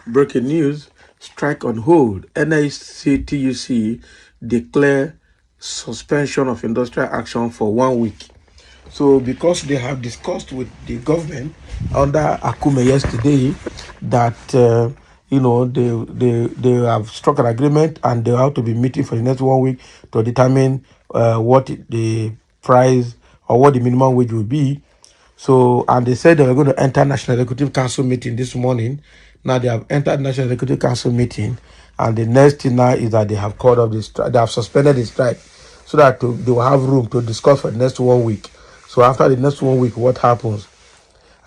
Breaking news, strike on hold. STĽ declare suspension of industrial action for 1 week. So because they have discussed with the government under Akume yesterday that they have struck an agreement and they have to be meeting for the next 1 week to determine what the price or what the minimum wage will be. So, and they said they were going to enter National Executive Council meeting this morning. Now they have entered National Executive Council meeting, and the next thing now is that they have called off the strike. They have suspended the strike so that they will have room to discuss for the next 1 week. So after the next 1 week, what happens?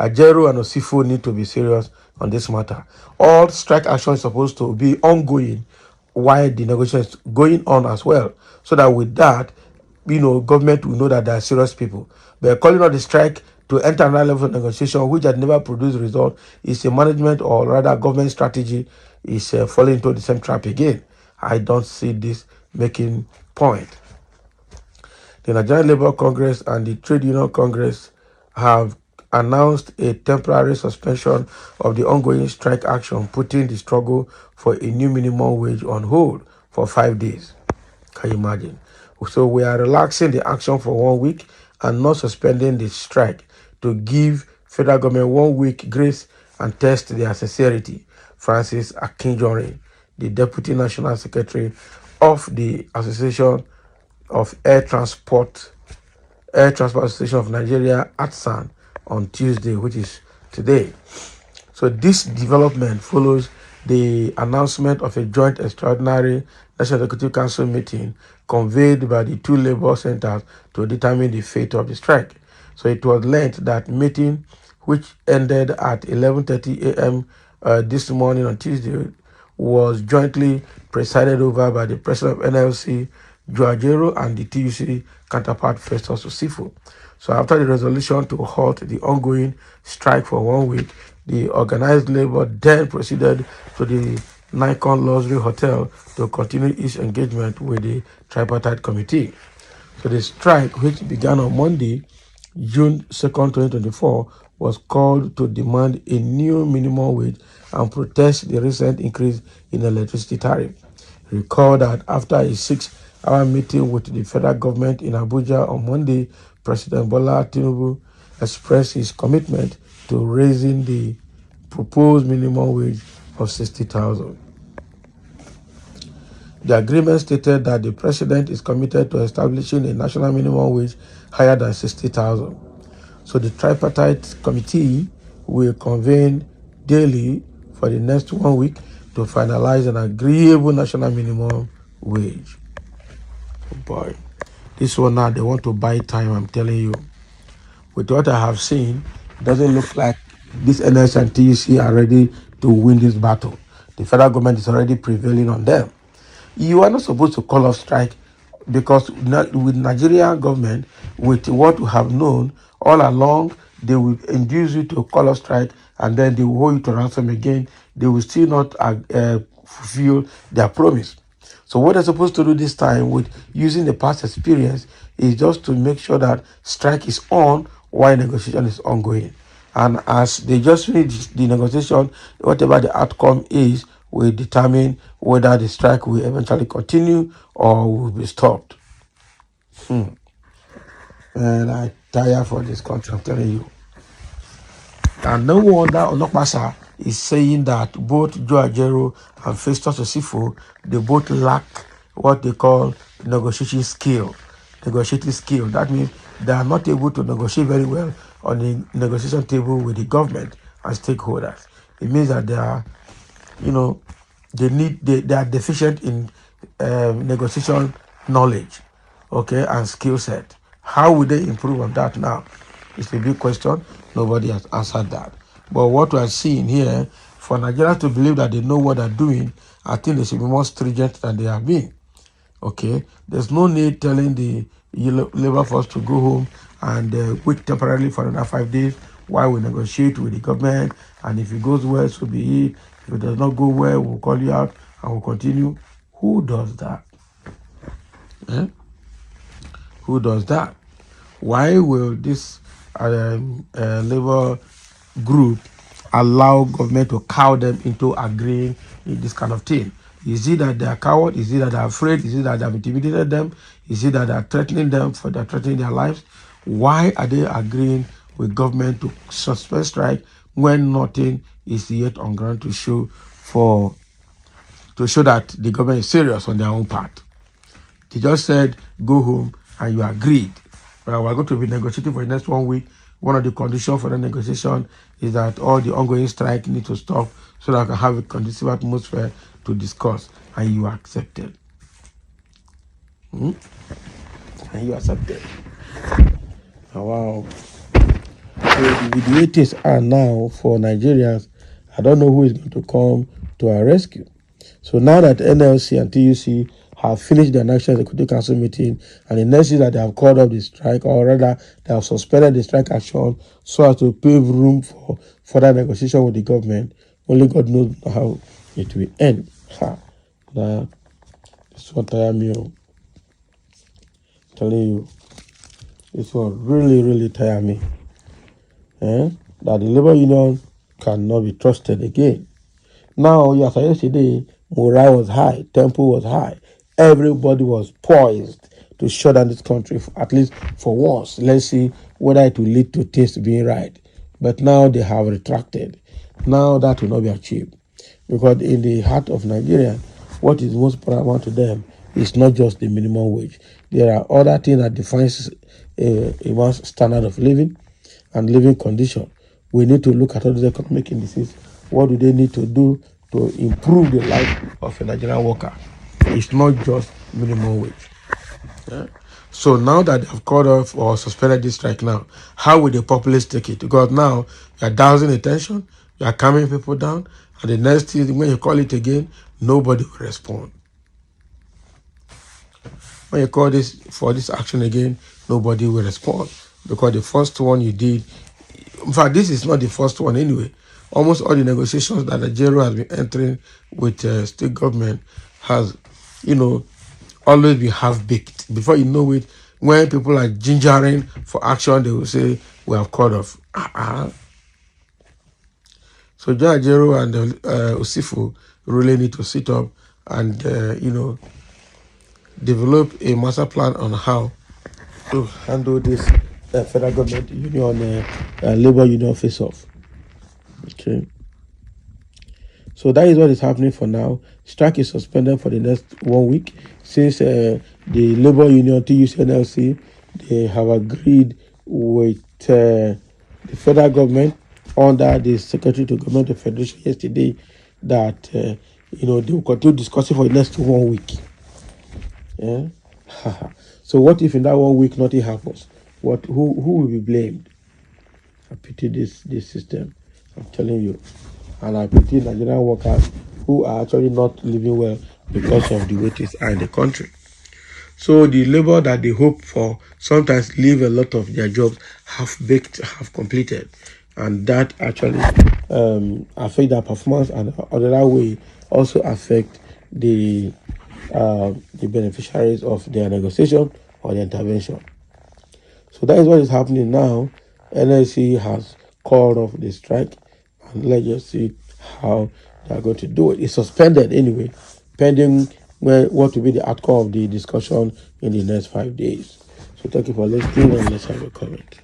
Ajero and Osifo need to be serious on this matter. All strike action is supposed to be ongoing while the negotiations going on as well. So that with that, government will know that there are serious people. But calling out the strike to enter another level of negotiation, which had never produced result, is a management or rather government strategy is falling into the same trap again. I don't see this making point. The Nigerian Labour Congress and the Trade Union Congress have announced a temporary suspension of the ongoing strike action, putting the struggle for a new minimum wage on hold for 5 days. Can you imagine? So we are relaxing the action for 1 week and not suspending the strike to give federal government 1 week grace and test their sincerity. Francis Akinjore, the Deputy National Secretary of the Association of Air Transport Association of Nigeria, ATSAN, on Tuesday, which is today. So this development follows the announcement of a joint extraordinary National Executive Council meeting convened by the two labor centers to determine the fate of the strike. So it was learned that meeting, which ended at 11:30 a.m. This morning on Tuesday, was jointly presided over by the president of NLC, Joe Ajero, and the TUC counterpart, Festus Osifo. So after the resolution to halt the ongoing strike for 1 week, the organized labor then proceeded to the Nikon Luxury Hotel to continue its engagement with the tripartite committee. So the strike, which began on Monday, June 2nd, 2024, was called to demand a new minimum wage and protest the recent increase in electricity tariff. Recall that after a 6-hour meeting with the federal government in Abuja on Monday, President Bola Tinubu expressed his commitment to raising the proposed minimum wage of 60,000. The agreement stated that the president is committed to establishing a national minimum wage higher than 60,000. So the tripartite committee will convene daily for the next 1 week to finalize an agreeable national minimum wage. Oh boy, this one now, they want to buy time, I'm telling you. With what I have seen, it doesn't look like this NS and TUC are ready to win this battle. The federal government is already prevailing on them. You are not supposed to call off strike because with Nigerian government, with what we have known all along, they will induce you to call off strike and then they will hold you to ransom again. They will still not fulfill their promise. So what they're supposed to do this time with using the past experience is just to make sure that strike is on while negotiation is ongoing. And as they just finish the negotiation, whatever the outcome is, will determine whether the strike will eventually continue or will be stopped. And I tire for this country, I'm telling you. And no wonder Onokpasa is saying that both Joe Ajero and Festus Osifo, they both lack what they call negotiating skill. That means they are not able to negotiate very well on the negotiation table with the government and stakeholders. It means that they are, they are deficient in negotiation knowledge, okay, and skill set. How will they improve on that now? It's a big question. Nobody has answered that. But what we are seeing here, for Nigerians to believe that they know what they're doing, I think they should be more stringent than they have been. Okay, there's no need telling the labor force to go home and wait temporarily for another 5 days while we negotiate with the government. And if it goes well, so be it. If it does not go well, we'll call you out and we'll continue. Who does that? Who does that? Why will this labor group allow government to cow them into agreeing in this kind of thing. Is it that they are coward? Is it that they are afraid? Is it that they have intimidated them? Is it that they are threatening them for they're threatening their lives? Why are they agreeing with government to suspend strike when nothing is yet on ground to show that the government is serious on their own part? They just said, go home, and you agreed. Well, we're going to be negotiating for the next 1 week. One of the conditions for the negotiation is that all the ongoing strike need to stop so that I can have a conducive atmosphere to discuss. And you accepted. And you accepted. Oh, wow. So with the way things are now for Nigerians, I don't know who is going to come to our rescue. So now that NLC and TUC have finished their National Executive Council meeting, and the next is that they have called off the strike, or rather they have suspended the strike action so as to pave room for further negotiation with the government. Only God knows how it will end. Now, this one tire me. I'm telling you, this one really tire me. That the labor union cannot be trusted again. Now, yesterday, morale was high, tempo was high. Everybody was poised to shut down this country, at least for once. Let's see whether it will lead to things being right. But now they have retracted. Now that will not be achieved. Because in the heart of Nigeria, what is most paramount to them is not just the minimum wage. There are other things that defines a man's standard of living and living condition. We need to look at all these economic indices. What do they need to do to improve the life of a Nigerian worker? It's not just minimum wage. So now that they've called off or suspended this strike now, how will the populace take it? Because now you are dousing attention, you are calming people down, and the next thing, when you call it again, nobody will respond. When you call this for this action again, nobody will respond. Because the first one you did, in fact, this is not the first one anyway. Almost all the negotiations that Nigeria has been entering with state government has, always been half-baked. Before you know it, when people are gingering for action, they will say, we have called off. So John Ajero and Osifu really need to sit up and, develop a master plan on how to handle this federal government union, labor union face-off. Okay. So that is what is happening for now. Strike is suspended for the next 1 week since the labor union, TUC, NLC, they have agreed with the federal government under the Secretary to Government of Federation yesterday that they will continue discussing for the next 1 week. Yeah. So what if in that 1 week nothing happens? Who will be blamed? I pity this system. I'm telling you. And I pity Nigerian workers who are actually not living well because of the way things are in the country. So the labor that they hope for sometimes leave a lot of their jobs half-baked, half-completed. And that actually affect their performance, and another way also affect the beneficiaries of their negotiation or their intervention. So that is what is happening now. NLC has called off the strike, and let's just see how they are going to do it. It's suspended anyway, pending what will be the outcome of the discussion in the next 5 days. So thank you for listening, and let's have a comment.